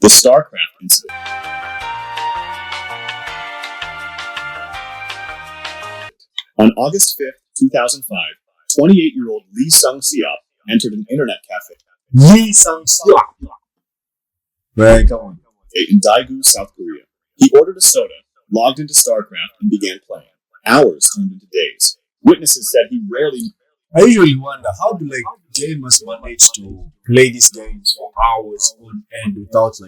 The StarCraft incident. On August 5th, 2005, 28-year-old Lee Sung-siop entered an internet cafe Lee Sung-siop. Right, come on. in Daegu, South Korea. He ordered a soda, logged into StarCraft, and began playing. Hours turned into days. Witnesses said he rarely... I usually wonder how do gamers manage to play these games for hours on end without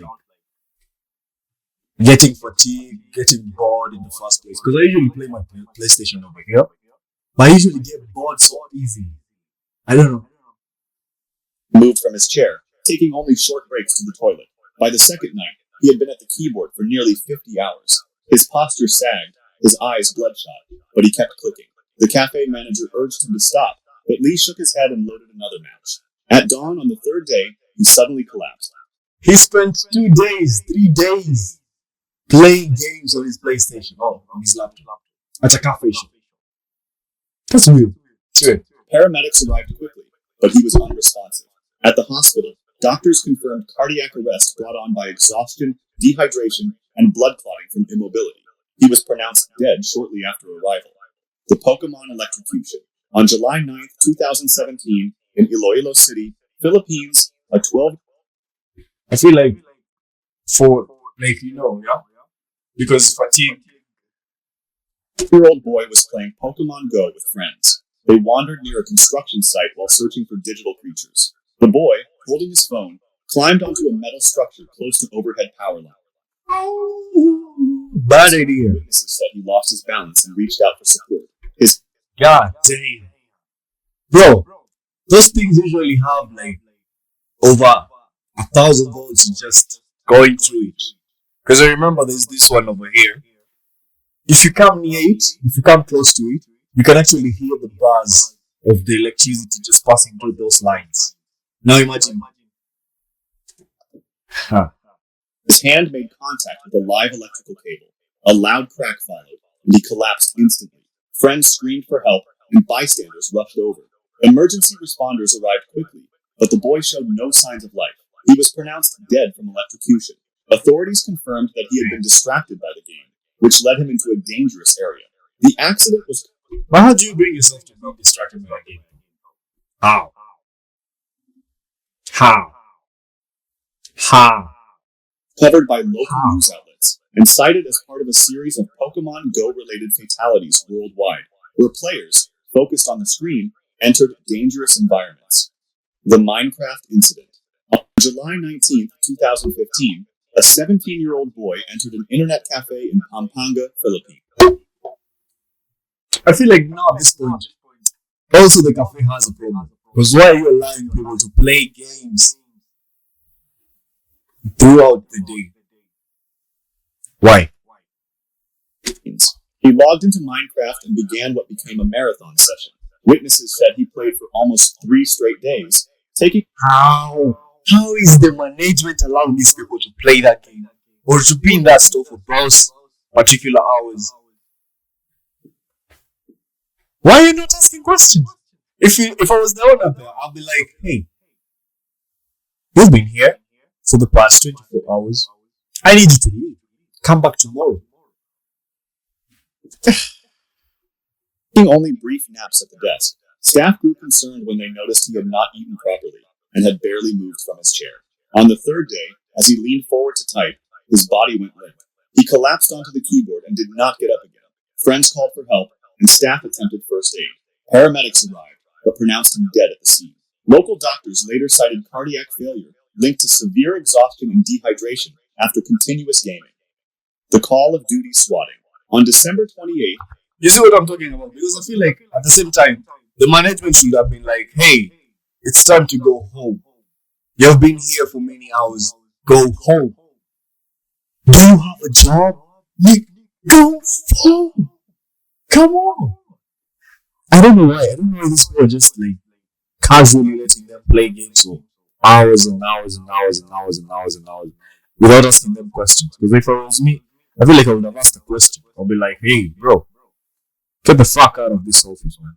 getting fatigued, getting bored in the first place. Because I usually play my PlayStation over here, but I usually get bored so easily. I don't know. Moved from his chair, taking only short breaks to the toilet. By the second night, he had been at the keyboard for nearly 50 hours. His posture sagged, his eyes bloodshot, but he kept clicking. The cafe manager urged him to stop, but Lee shook his head and loaded another match. At dawn on the third day, he suddenly collapsed. He spent 2 days, 3 days playing games on his PlayStation, on his laptop, at a cafe shop. That's weird. Paramedics arrived quickly, but he was unresponsive. At the hospital, doctors confirmed cardiac arrest brought on by exhaustion, dehydration, and blood clotting from immobility. He was pronounced dead shortly after arrival. The Pokemon electrocution. On July 9th, 2017, in Iloilo City, Philippines, a 12... I feel because fatigue. 12-year-old boy was playing Pokemon Go with friends. They wandered near a construction site while searching for digital creatures. The boy, holding his phone, climbed onto a metal structure close to overhead power line. Bad idea. Witnesses said he lost his balance and reached out for support. God damn. Bro, those things usually have over 1,000 volts just going through it. Because I remember there's this one over here. If you come near it, if you come close to it, you can actually hear the buzz of the electricity just passing through those lines. Now imagine. His hand made contact with a live electrical cable. A loud crack followed, and he collapsed instantly. Friends screamed for help, and bystanders rushed over. Emergency responders arrived quickly, but the boy showed no signs of life. He was pronounced dead from electrocution. Authorities confirmed that he had been distracted by the game, which led him into a dangerous area. The accident was... But how do you bring yourself to not distracted by the game? How? Covered by local news outlets, and cited as part of a series of Pokemon Go-related fatalities worldwide, where players, focused on the screen, entered dangerous environments. The Minecraft incident. On July 19, 2015, a 17-year-old boy entered an internet cafe in Pampanga, Philippines. I feel now at this point, also the cafe has a problem. Because why are you allowing people to play games throughout the day? Why? He logged into Minecraft and began what became a marathon session. Witnesses said he played for almost 3 straight days, taking... How is the management allowing these people to play that game? Or to be in that store for those particular hours? Why are you not asking questions? If I was the owner there, I'll be like, hey, you've been here for the past 24 hours. I need you to leave. Come back tomorrow. Taking only brief naps at the desk, staff grew concerned when they noticed he had not eaten properly and had barely moved from his chair. On the third day, as he leaned forward to type, his body went limp. He collapsed onto the keyboard and did not get up again. Friends called for help, and staff attempted first aid. Paramedics arrived, but pronounced him dead at the scene. Local doctors later cited cardiac failure linked to severe exhaustion and dehydration after continuous gaming. The Call of Duty swatting. On December 28th... You see what I'm talking about? Because I feel at the same time, the management should have been like, hey, it's time to go home. You've been here for many hours. Go home. Do you have a job? Go home. Come on. I don't know why. I don't know why these people are just casually letting them play games for hours and hours and hours and hours and hours and hours without asking them questions. Because if it was me, I feel I would have asked a question. I'll be like, hey, bro, get the fuck out of this office, man.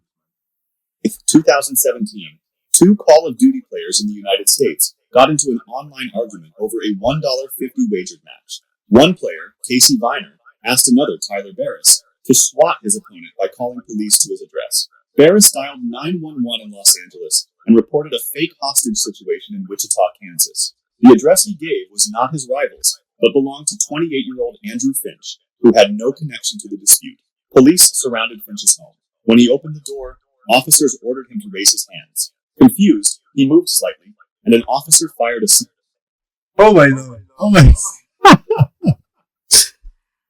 In 2017, 2 Call of Duty players in the United States got into an online argument over a $1.50 wagered match. One player, Casey Viner, asked another, Tyler Barris, to swat his opponent by calling police to his address. Barris dialed 911 in Los Angeles and reported a fake hostage situation in Wichita, Kansas. The address he gave was not his rival's, but belonged to 28-year-old Andrew Finch, who had no connection to the dispute. Police surrounded Finch's home. When he opened the door, officers ordered him to raise his hands. Confused, he moved slightly, and an officer fired a... Oh my lord. Oh my.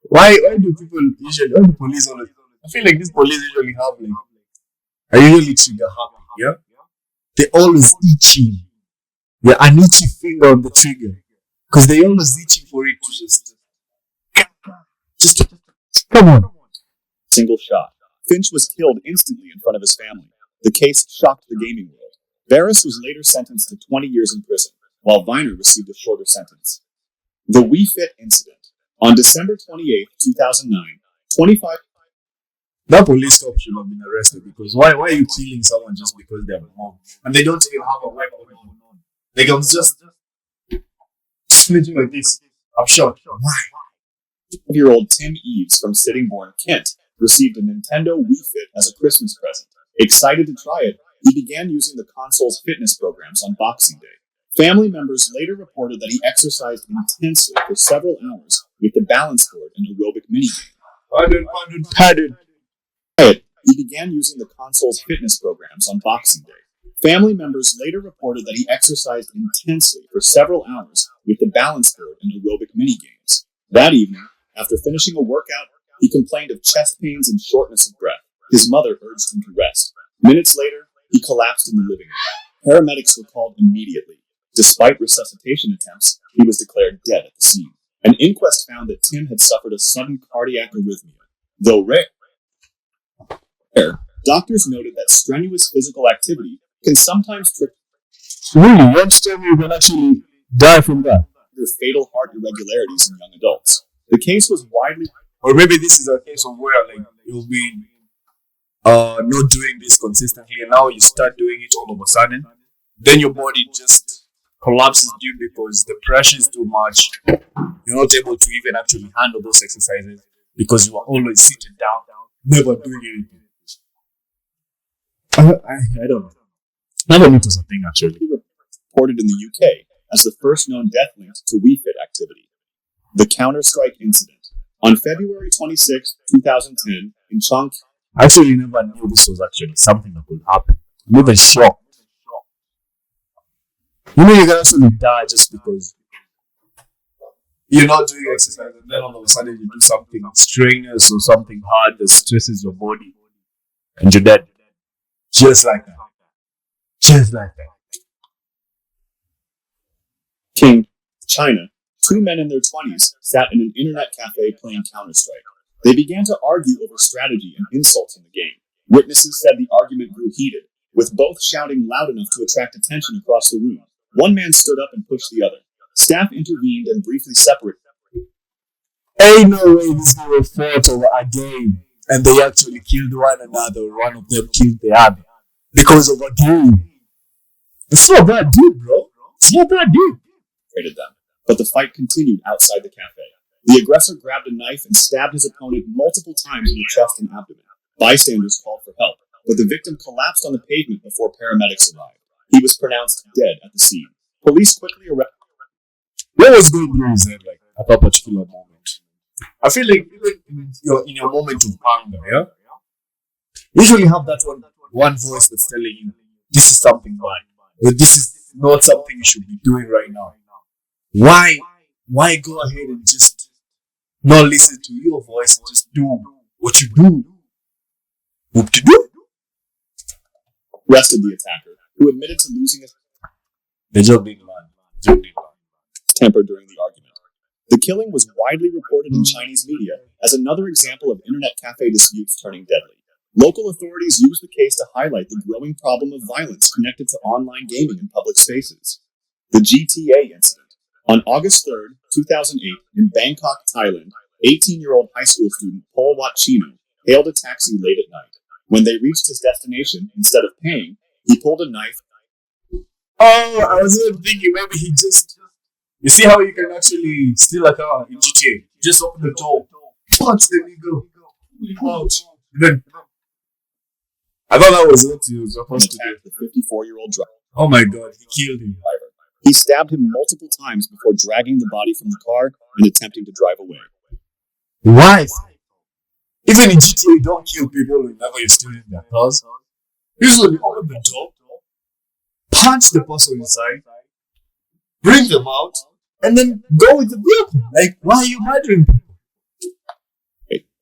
Why do people usually, why do police always, I feel like these police usually have like, are usually trigger happy, yeah? They always itching. Yeah, an itchy finger on the trigger. Because they always itching for it to just, come on. Single shot. Finch was killed instantly in front of his family. The case shocked the gaming world. Barris was later sentenced to 20 years in prison, while Viner received a shorter sentence. The Wii Fit incident. On December 28, 2009, 25... That police cop should have been arrested because why are you killing someone just because they're home? And they don't even have a weapon on. Like, I was just snitching like this. I'm shocked. Why? 12-year-old Tim Eves from Sittingbourne, Kent, received a Nintendo Wii Fit as a Christmas present. Excited to try it, he began using the console's fitness programs on Boxing Day. Family members later reported that he exercised intensely for several hours with the balance board and aerobic minigame. Pardon. He began using the console's fitness programs on Boxing Day. Family members later reported that he exercised intensely for several hours with the balance board and aerobic minigames. That evening, after finishing a workout, he complained of chest pains and shortness of breath. His mother urged him to rest. Minutes later, he collapsed in the living room. Paramedics were called immediately. Despite resuscitation attempts, he was declared dead at the scene. An inquest found that Tim had suffered a sudden cardiac arrhythmia. Though rare, doctors noted that strenuous physical activity can sometimes trigger Really? You understand you can actually die from that? fatal heart irregularities in young adults. The case was widely... Or maybe this is a case of where like you've been not doing this consistently and now you start doing it all of a sudden. Then your body just collapses due because the pressure is too much. You're not able to even actually handle those exercises because you are always sitting down, never doing anything. I don't know. I don't know if it's a thing actually. Reported in the UK as the first known death linked to Wii Fit activity. The Counter-Strike incident. On February 26, 2010, in Chongqing, I actually never knew this was actually something that could happen. I'm even shocked. You know, you can actually die just because you're not doing exercise and then all of a sudden you do something strenuous or something hard that stresses your body and you're dead. Just like that. Just like that. King, China, two men in their 20s sat in an internet cafe playing Counter-Strike. They began to argue over strategy and insults in the game. Witnesses said the argument grew heated, with both shouting loud enough to attract attention across the room. One man stood up and pushed the other. Staff intervened and briefly separated them. Ain't no way this guy fought over a game and they actually killed one another. One of them killed the other because of a game. It's not that deep, bro. It's not that deep. Them. But the fight continued outside the cafe. The aggressor grabbed a knife and stabbed his opponent multiple times in the chest and abdomen. Bystanders called for help, but the victim collapsed on the pavement before paramedics arrived. He was pronounced dead at the scene. Police quickly arrested. What was going through his head like at that particular moment? I feel like in your moment of anger, yeah? You usually have that one voice that's telling you, this is something bad. Or this is not something you should be doing right now. Why go ahead and just not listen to your voice and just do what you do? What to do? Arrested the attacker, who admitted to losing his temper during the argument. The killing was widely reported in Chinese media as another example of internet cafe disputes turning deadly. Local authorities used the case to highlight the growing problem of violence connected to online gaming in public spaces. The GTA incident. On August 3, 2008, in Bangkok, Thailand, 18-year-old high school student Paul Watchino hailed a taxi late at night. When they reached his destination, instead of paying, he pulled a knife Oh, I was even thinking maybe he just. You see how you can actually steal a car in GTA? Just open the door, punch the nigga, out. Then I thought that was what he was and supposed to do. attacked the 54-year-old driver. Oh my god, he killed him. He stabbed him multiple times before dragging the body from the car and attempting to drive away. Why? Even in GTA, you don't kill people whenever you're stealing their cars. Usually, open the door, punch the person inside, bring them out, and then go with the vehicle. Like, why are you murdering people?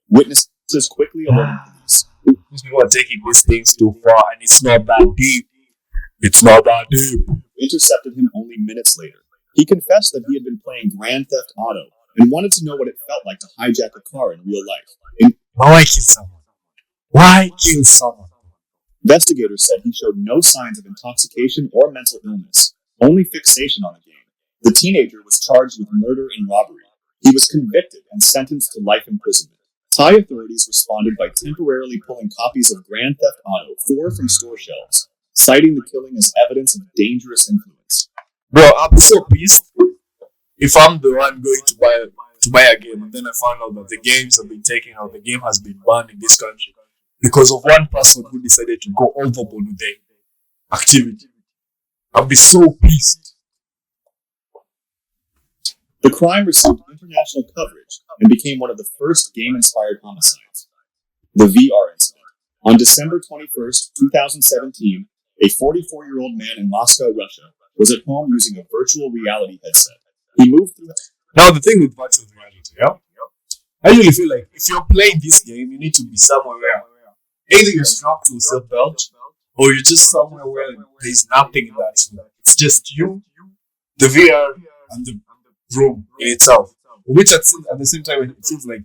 Witnesses quickly alerted police. These people are taking these things too far, and it's not that deep. It's not that deep. Intercepted him only minutes later. He confessed that he had been playing Grand Theft Auto and wanted to know what it felt like to hijack a car in real life. Why kill someone? Why kill someone? Investigators said he showed no signs of intoxication or mental illness, only fixation on the game. The teenager was charged with murder and robbery. He was convicted and sentenced to life imprisonment. Thai authorities responded by temporarily pulling copies of Grand Theft Auto 4 from store shelves, citing the killing as evidence of dangerous influence. Bro, I'm so pissed if I'm the one going to buy a game and then I find out that the games have been taken out, the game has been banned in this country because of one person who decided to go overboard with the activity. I'll be so pissed. The crime received international coverage and became one of the first game-inspired homicides. The VR incident. On December 21st, 2017, a 44-year-old man in Moscow, Russia, was at home using a virtual reality headset. He moved through it. Now, the thing with virtual reality, yeah? I usually feel like if you're playing this game, you need to be somewhere where either you're strapped to a seatbelt or you're just somewhere where there's nothing in that room. It's just you, the VR, and the room in itself. Which at the same time, it feels like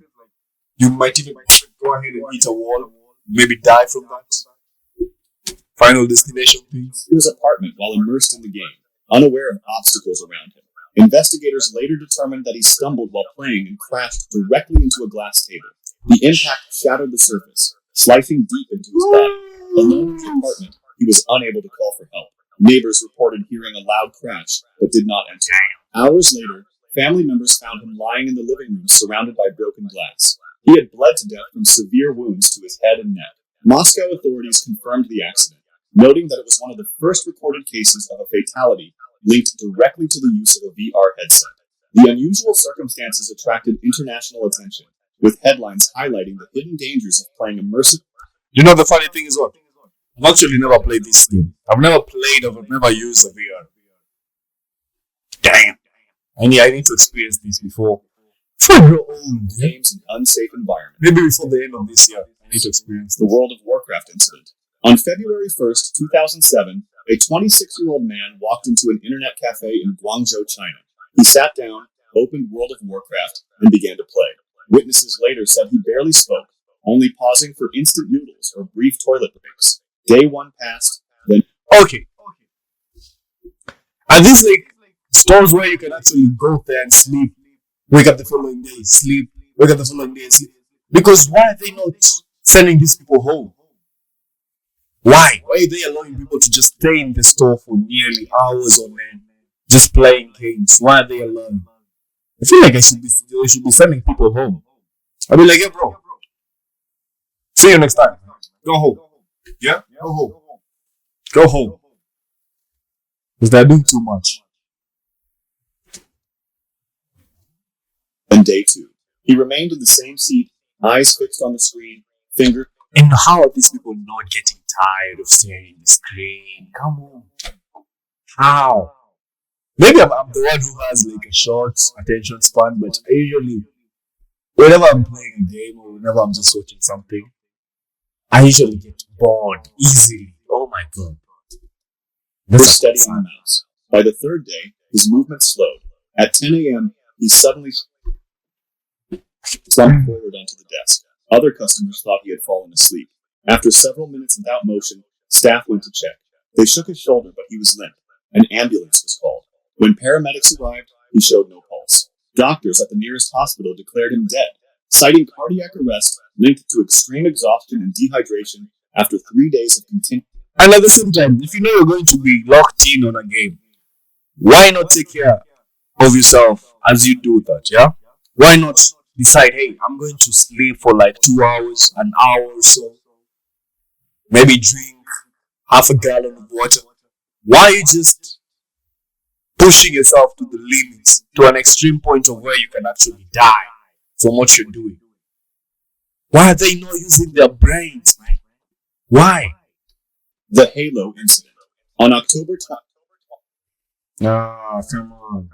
you might even go ahead and hit a wall, maybe die from that. Final destination things. To his apartment while immersed in the game, unaware of obstacles around him. Investigators later determined that he stumbled while playing and crashed directly into a glass table. The impact shattered the surface, slicing deep into his body. Alone in his apartment, he was unable to call for help. Neighbors reported hearing a loud crash, but did not enter. Hours later, family members found him lying in the living room surrounded by broken glass. He had bled to death from severe wounds to his head and neck. Moscow authorities confirmed the accident, noting that it was one of the first recorded cases of a fatality linked directly to the use of a VR headset. The unusual circumstances attracted international attention, with headlines highlighting the hidden dangers of playing immersive. You know, the funny thing is what? I've actually never played this game. I've never played or I've never used a VR. Damn. I need to experience this before you're old. Games in unsafe environments. Maybe before the end of this year, I need to experience The World of Warcraft incident. On February 1st, 2007, a 26-year-old man walked into an internet cafe in Guangzhou, China. He sat down, opened World of Warcraft, and began to play. Witnesses later said he barely spoke, only pausing for instant noodles or brief toilet breaks. Day one passed, then... Okay. And this like stores where you can actually go there and sleep, wake up the following day, sleep, wake up the following day, sleep. Because why are they not sending these people home? Why? Why are they allowing people to just stay in the store for nearly hours on end, just playing games? Why are they allowing? I feel like they should be sending people home. I'll be like, yeah, bro. See you next time. Go home. Yeah? Go home. Go home. Because they're doing too much. And day two. He remained in the same seat, eyes fixed on the screen, finger... And how are these people not getting tired of staring at the screen? Come on. How? Maybe I'm the one who has like a short attention span, but I usually, whenever I'm playing a game or whenever I'm just watching something, I usually get bored easily. Oh my god. That's steady on the mouse. By the third day, his movement slowed. At 10 a.m., he suddenly slumped forward onto the desk. Other customers thought he had fallen asleep. After several minutes without motion, staff went to check. They shook his shoulder, but he was limp. An ambulance was called. When paramedics arrived, he showed no pulse. Doctors at the nearest hospital declared him dead, citing cardiac arrest linked to extreme exhaustion and dehydration after 3 days of continuous. And at the same time, if you know you're going to be locked in on a game, why not take care of yourself as you do that? Yeah. Why not decide, hey, I'm going to sleep for like 2 hours, an hour or so, maybe drink half a gallon of water. Why are you just pushing yourself to the limits, to an extreme point of where you can actually die from what you're doing? Why are they not using their brains, man? Why? The Halo incident. On October Ah, come on.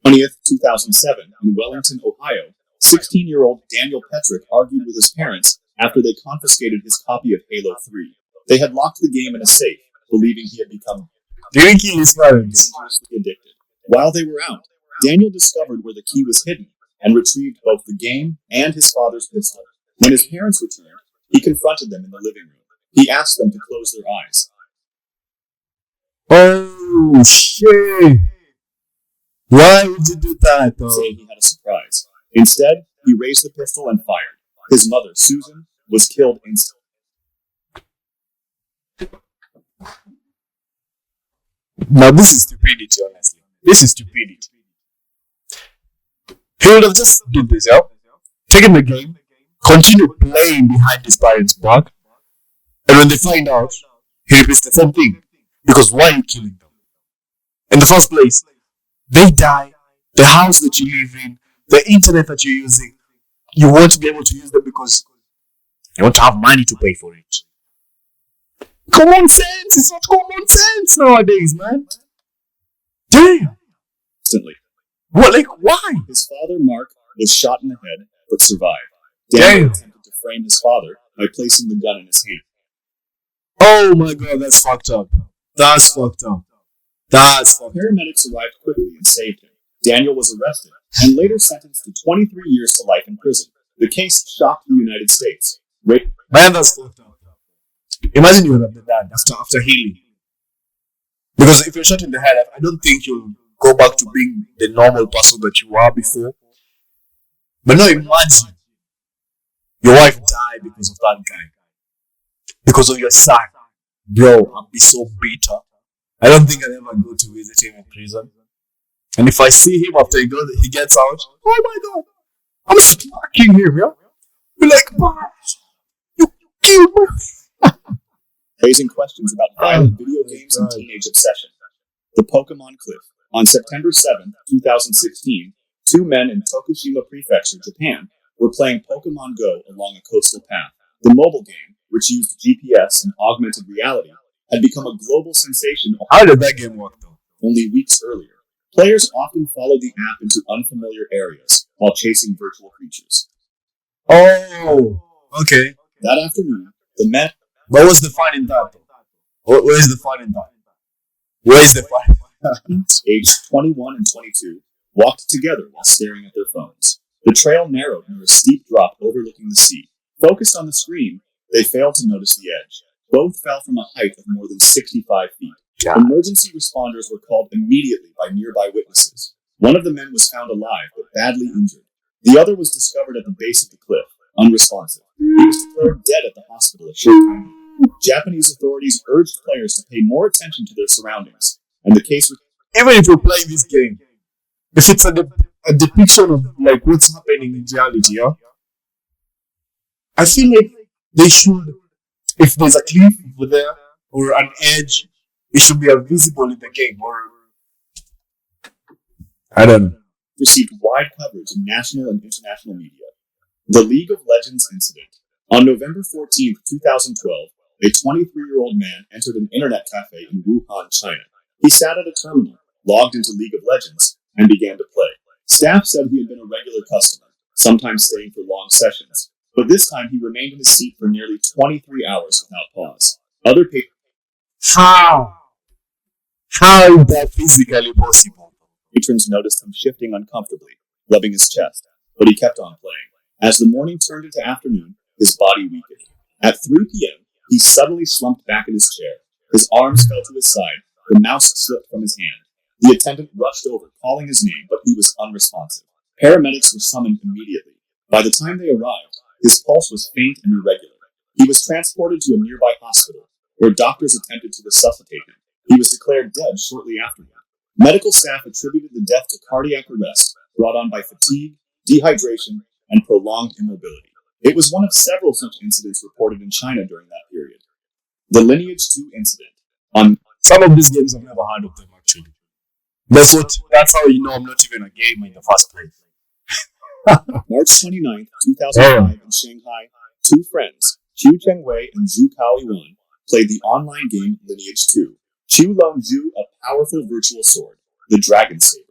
20th, 2007, in Wellington, Ohio, 16-year-old Daniel Petrick argued with his parents after they confiscated his copy of Halo 3. They had locked the game in a safe, believing he had become Didn't kill his parents. dangerously addicted. While they were out, Daniel discovered where the key was hidden and retrieved both the game and his father's pistol. When his parents returned, he confronted them in the living room. He asked them to close their eyes. Oh, shit. Why would you do that, though? Saying he had a surprise. Instead, he raised the pistol and fired. His mother, Susan, was killed instantly. Now, this is stupidity, honestly. This is stupidity. He would have just did this, yeah? Taken the game, continue playing behind his parents' back, and when they find out, he repeats the same thing. Because why are you killing them? In the first place, they die, the house that you live in, the internet that you're using, you won't be able to use them because you don't have money to pay for it. Common sense! It's not common sense nowadays, man. Damn! Instantly. What, like, why? His father, Mark, was shot in the head but survived. Daniel Damn! attempted to frame his father by placing the gun in his hand. Oh my god, that's fucked up. That's fucked up. That's fucked up. Paramedics arrived quickly and saved him. Daniel was arrested and later sentenced to 23 years to life in prison. The case shocked the United States. Man, that's fucked up. Imagine you would have been done after healing. Because if you're shot in the head, I don't think you'll go back to being the normal person that you were before. But now imagine your wife died because of that guy. Because of your son. Bro, I'll be so bitter. I don't think I'll ever go to visit him in prison. And if I see him after he gets out, oh my god, I'm smacking him, yeah? Be like, you killed me. Raising questions about violent video games and teenage obsession. The Pokemon Cliff. On September 7, 2016, two men in Tokushima Prefecture, Japan, were playing Pokemon Go along a coastal path. The mobile game, which used GPS and augmented reality, had become a global sensation How did that game work, though? only weeks earlier. Players often followed the app into unfamiliar areas while chasing virtual creatures. Oh, okay. That afternoon, the men But what's the fun in that, though? Where's the fun in that? Where's the fun? aged 21 and 22, walked together while staring at their phones. The trail narrowed near a steep drop overlooking the sea. Focused on the screen, they failed to notice the edge. Both fell from a height of more than 65 feet. God. Emergency responders were called immediately by nearby witnesses. One of the men was found alive but badly injured. The other was discovered at the base of the cliff, unresponsive. He was declared dead at the hospital a short time later. Japanese authorities urged players to pay more attention to their surroundings, and the case was Even if you're playing this game, if it's a depiction of like what's happening in reality, yeah, I feel like they should, if there's a cliff over there or an edge, it should be visible in the game, or I don't know. received wide coverage in national and international media. The League of Legends incident. On November 14, 2012, a 23-year-old man entered an internet cafe in Wuhan, China. He sat at a terminal, logged into League of Legends, and began to play. Staff said he had been a regular customer, sometimes staying for long sessions, but this time he remained in his seat for nearly 23 hours without pause. Other How is that physically possible? patrons noticed him shifting uncomfortably, rubbing his chest, but he kept on playing. As the morning turned into afternoon, his body weakened. At 3 p.m., he suddenly slumped back in his chair. His arms fell to his side. The mouse slipped from his hand. The attendant rushed over, calling his name, but he was unresponsive. Paramedics were summoned immediately. By the time they arrived, his pulse was faint and irregular. He was transported to a nearby hospital, where doctors attempted to resuscitate him. He was declared dead shortly afterward. Medical staff attributed the death to cardiac arrest brought on by fatigue, dehydration, and prolonged immobility. It was one of several such incidents reported in China during that period. The Lineage 2 incident. On Some of these games I've never heard of them actually. That's how you know I'm not even a gamer in the first place. March 29, 2005 in Shanghai, two friends, Qiu Chengwei and Zhu Kaoyuan, played the online game Lineage 2. Qiu loaned Zhu a powerful virtual sword, the Dragon Saber.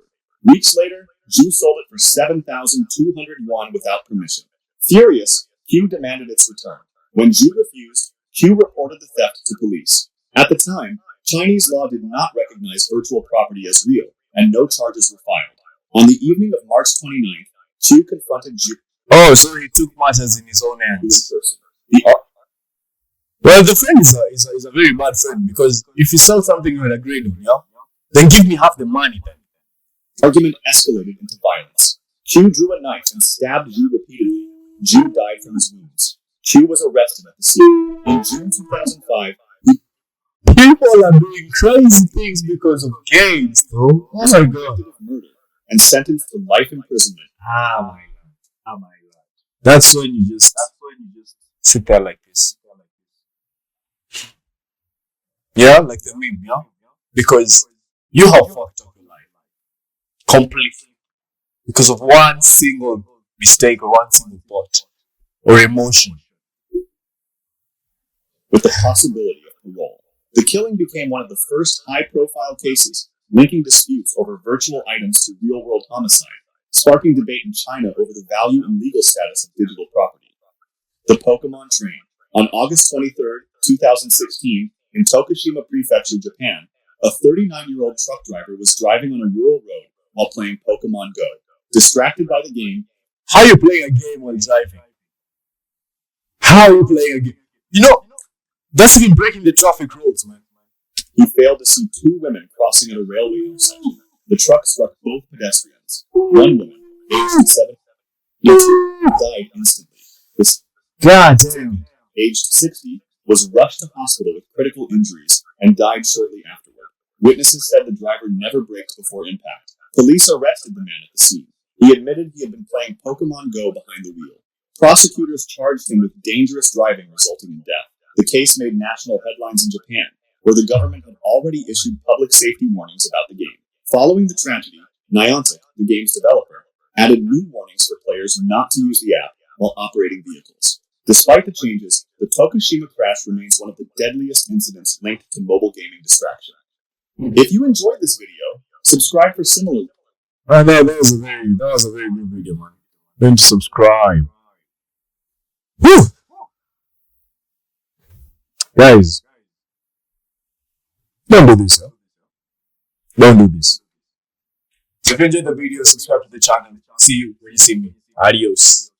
Weeks later, Zhu sold it for 7,200 yuan without permission. Furious, Qiu demanded its return. When Zhu refused, Qiu reported the theft to police. At the time, Chinese law did not recognize virtual property as real, and no charges were filed. On the evening of March 29th, Qiu confronted Zhu Oh, so he took matters in his own in hands. person. Well, the friend is a very bad friend because if you sell something you had agreed on, yeah, then give me half the money then. Argument escalated into violence. Qiu drew a knife and stabbed Zhu repeatedly. Zhu died from his wounds. Qiu was arrested at the scene. In June 2005, he People are doing crazy things because of games, though. Oh was my convicted god. of murder and sentenced to life imprisonment. Ah my god. Oh my god. That's when you just sit there like this. Yeah, like the meme, yeah? Because you have fucked up your life completely because of one single mistake or one single thought or emotion. With the possibility of parole. The killing became one of the first high-profile cases linking disputes over virtual items to real-world homicide, sparking debate in China over the value and legal status of digital property. The Pokemon Train. On August 23, 2016, in Tokushima Prefecture, Japan, a 39-year-old truck driver was driving on a rural road while playing Pokemon Go. Distracted by the game, How you playing a game while driving? How you playing a game? You know, that's even breaking the traffic rules, man. he failed to see two women crossing at a railway intersection. The truck struck both pedestrians. One woman, aged 7, and two died instantly. This God damn. aged 60, was rushed to hospital with critical injuries and died shortly afterward. Witnesses said the driver never braked before impact. Police arrested the man at the scene. He admitted he had been playing Pokemon Go behind the wheel. Prosecutors charged him with dangerous driving resulting in death. The case made national headlines in Japan, where the government had already issued public safety warnings about the game. Following the tragedy, Niantic, the game's developer, added new warnings for players not to use the app while operating vehicles. Despite the changes, the Tokushima crash remains one of the deadliest incidents linked to mobile gaming distraction. If you enjoyed this video, subscribe for similar. That was a very good video, man. Don't subscribe. Woo! Guys, don't do this, huh? Don't do this. If you enjoyed the video, subscribe to the channel. See you when you see me. Adios.